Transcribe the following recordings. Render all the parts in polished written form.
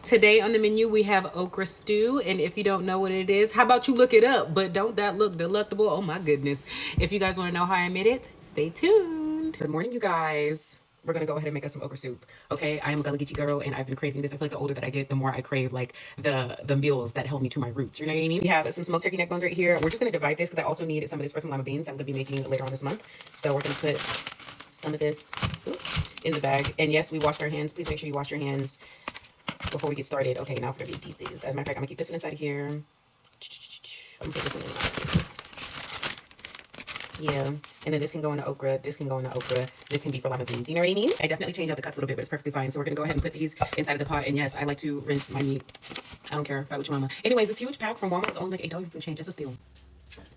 Today on the menu we have okra stew, and if you don't know what it is, how about you look it up? But don't that look delectable? Oh my goodness. If you guys want to know how I made it, stay tuned. Good morning, you guys. We're gonna go ahead and make us some okra soup. Okay, I am a gullah geechee girl and I've been craving this. I feel like the older that I get, the more I crave like the meals that held me to my roots. You know what I mean? We have some smoked turkey neck bones right here. We're just gonna divide this because I also need some of this for some lima beans I'm gonna be making later on this month. So we're gonna put some of this in the bag. And yes, we washed our hands. Please make sure you wash your hands before we get started. Okay, now for the big pieces. As a matter of fact, I'm gonna keep this one inside of here. I'm gonna put this one in my yeah, and then this can go into okra, this can go into okra, this can be for lima beans, you know what I mean? I definitely changed out the cuts a little bit, but it's perfectly fine. So we're gonna go ahead and put these inside of the pot, and yes, I like to rinse my meat. I don't care, fight with your mama. Anyways, this huge pack from Walmart is only like $8 and some change, that's a steal.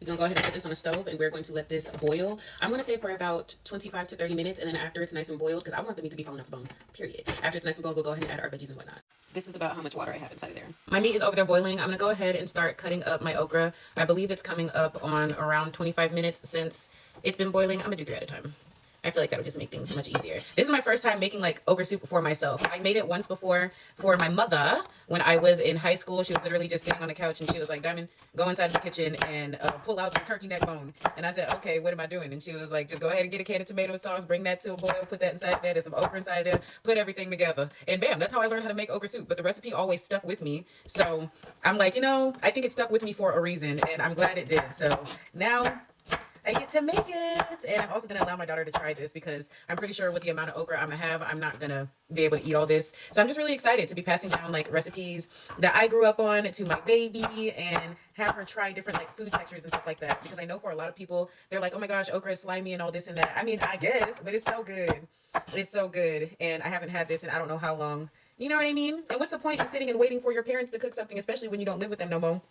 We're gonna go ahead and put this on the stove, and we're going to let this boil. I'm gonna say for about 25 to 30 minutes, and then after it's nice and boiled, because I want the meat to be falling off the bone, period. After it's nice and boiled, we'll go ahead and add our veggies and whatnot. This is about how much water I have inside of there. My meat is over there boiling. I'm gonna go ahead and start cutting up my okra. I believe it's coming up on around 25 minutes since it's been boiling. I'm gonna do 3 at a time. I feel like that would just make things much easier. This is my first time making like okra soup for myself. I made it once before for my mother when I was in high school. She was literally just sitting on the couch and she was like, Diamond, go inside the kitchen and pull out some turkey neck bone. And I said, okay, what am I doing? And she was like, just go ahead and get a can of tomato sauce, bring that to a boil, put that inside there, there's some okra inside there, put everything together. And bam, that's how I learned how to make okra soup. But the recipe always stuck with me. So I'm like, you know, I think it stuck with me for a reason and I'm glad it did. So now I get to make it. And I'm also going to allow my daughter to try this because I'm pretty sure with the amount of okra I'm going to have, I'm not going to be able to eat all this. So I'm just really excited to be passing down like recipes that I grew up on to my baby and have her try different like food textures and stuff like that. Because I know for a lot of people, they're like, oh my gosh, okra is slimy and all this and that. I mean, I guess, but it's so good. It's so good. And I haven't had this in I don't know how long. You know what I mean? And what's the point in sitting and waiting for your parents to cook something, especially when you don't live with them no more?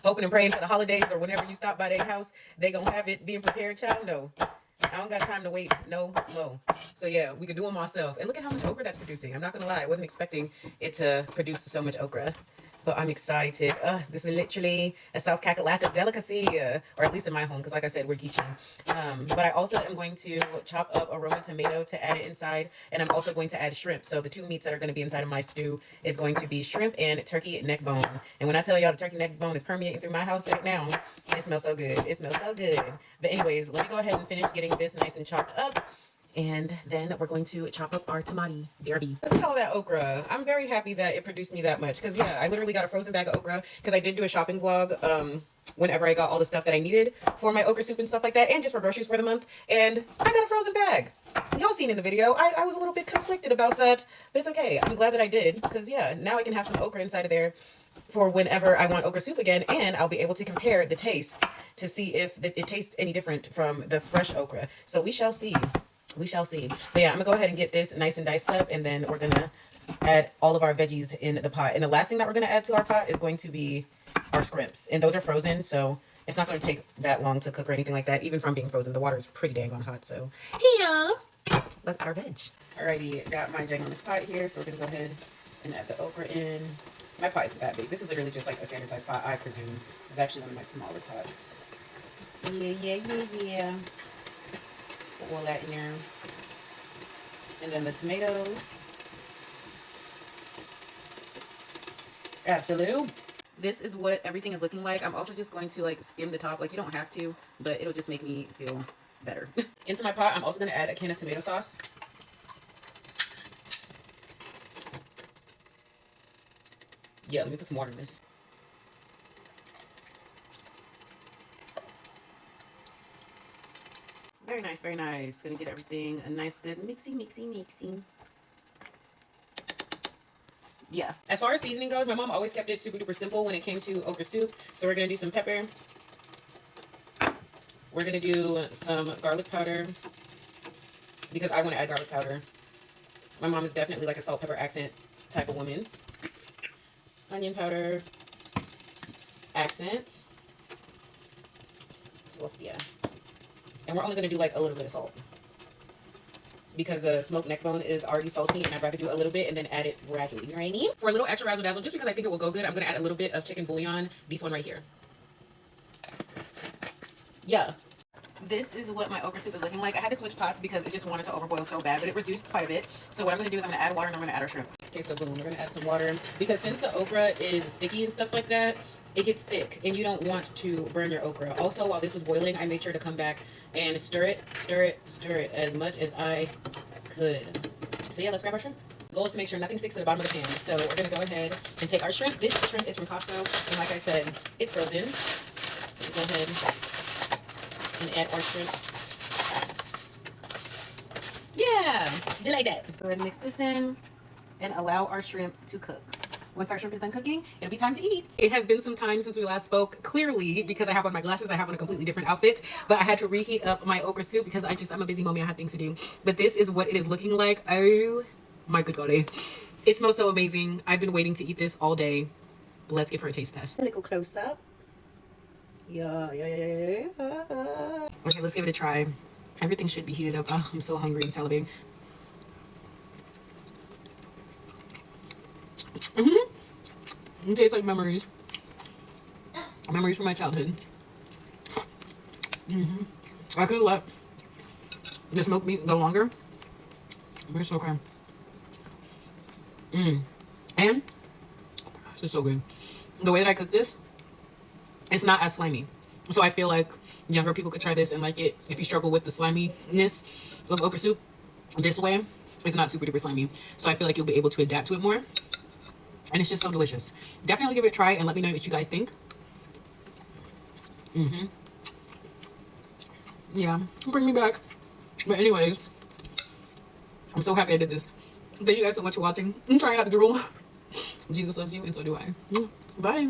Hoping and praying for the holidays or whenever you stop by their house, they gonna have it being prepared, child? No. I don't got time to wait. No. So yeah, we could do them ourselves. And look at how much okra that's producing. I'm not gonna lie, I wasn't expecting it to produce so much okra. But I'm excited. This is literally a South Kakalaka delicacy, or at least in my home, because like I said, we're GeeChee. But I also am going to chop up a Roma tomato to add it inside, and I'm also going to add shrimp. So the 2 meats that are going to be inside of my stew is going to be shrimp and turkey neck bone. And when I tell y'all the turkey neck bone is permeating through my house right now, it smells so good. It smells so good. But anyways, let me go ahead and finish getting this nice and chopped up. And then we're going to chop up our tamati. BRB. Look at all that okra. I'm very happy that it produced me that much. Because, yeah, I literally got a frozen bag of okra. Because I did do a shopping vlog whenever I got all the stuff that I needed for my okra soup and stuff like that. And just for groceries for the month. And I got a frozen bag. Y'all seen in the video. I was a little bit conflicted about that. But it's okay. I'm glad that I did. Because, yeah, now I can have some okra inside of there for whenever I want okra soup again. And I'll be able to compare the taste to see if it tastes any different from the fresh okra. So we shall see. We shall see. But yeah, I'm gonna go ahead and get this nice and diced up, and then we're gonna add all of our veggies in the pot. And the last thing that we're gonna add to our pot is going to be our scrimps, and those are frozen, so it's not gonna take that long to cook or anything like that. Even from being frozen, the water is pretty dang on hot. So yeah, let's add our veg. Alrighty, got my ginormous pot here, so we're gonna go ahead and add the okra in. My pot isn't that big. This is literally just like a standard size pot, I presume. This is actually one of my smaller pots. Yeah. Put all that in there. And then the tomatoes. Absolute. This is what everything is looking like. I'm also just going to like skim the top. Like you don't have to, but it'll just make me feel better. Into my pot, I'm also going to add a can of tomato sauce. Yeah, let me put some water in this. Very nice, very nice. Gonna get everything a nice good mixy. Yeah. As far as seasoning goes, my mom always kept it super duper simple when it came to okra soup. So we're gonna do some pepper. We're gonna do some garlic powder because I want to add garlic powder. My mom is definitely like a salt, pepper accent type of woman. Onion powder. Accent. Well, yeah. And we're only going to do like a little bit of salt because the smoked neck bone is already salty and I'd rather do a little bit and then add it gradually. You know what I mean? For a little extra razzle dazzle, just because I think it will go good, I'm going to add a little bit of chicken bouillon. This one right here. Yeah. This is what my okra soup is looking like. I had to switch pots because it just wanted to overboil so bad, but it reduced quite a bit. So what I'm going to do is I'm going to add water and I'm going to add our shrimp. Okay, so boom, we're gonna add some water because since the okra is sticky and stuff like that, it gets thick and you don't want to burn your okra. Also, while this was boiling, I made sure to come back and stir it as much as I could. So yeah, let's grab our shrimp. The goal is to make sure nothing sticks to the bottom of the pan. So we're gonna go ahead and take our shrimp. This shrimp is from Costco, and like I said, it's frozen. Go ahead and add our shrimp. Yeah, do like that. Go ahead and mix this in and allow our shrimp to cook. Once our shrimp is done cooking, it'll be time to eat. It has been some time since we last spoke. Clearly, because I have on my glasses, I have on a completely different outfit, but I had to reheat up my okra soup because I'm a busy mommy. I had things to do. But this is what it is looking like. Oh my good golly. It smells so amazing. I've been waiting to eat this all day. Let's give her a taste test. A little close up. Yeah. Okay, let's give it a try. Everything should be heated up. Oh, I'm so hungry and salivating. It tastes like memories. Memories from my childhood. I could let the smoked meat go longer, but it's okay. And this is so good. The way that I cook this, it's not as slimy. So I feel like younger people could try this and like it. If you struggle with the sliminess of okra soup, this way it's not super duper slimy. So I feel like you'll be able to adapt to it more. And it's just so delicious. Definitely give it a try and let me know what you guys think. Yeah, bring me back. But anyways, I'm so happy I did this. Thank you guys so much for watching. I'm trying not to drool. Jesus loves you and so do I. Bye.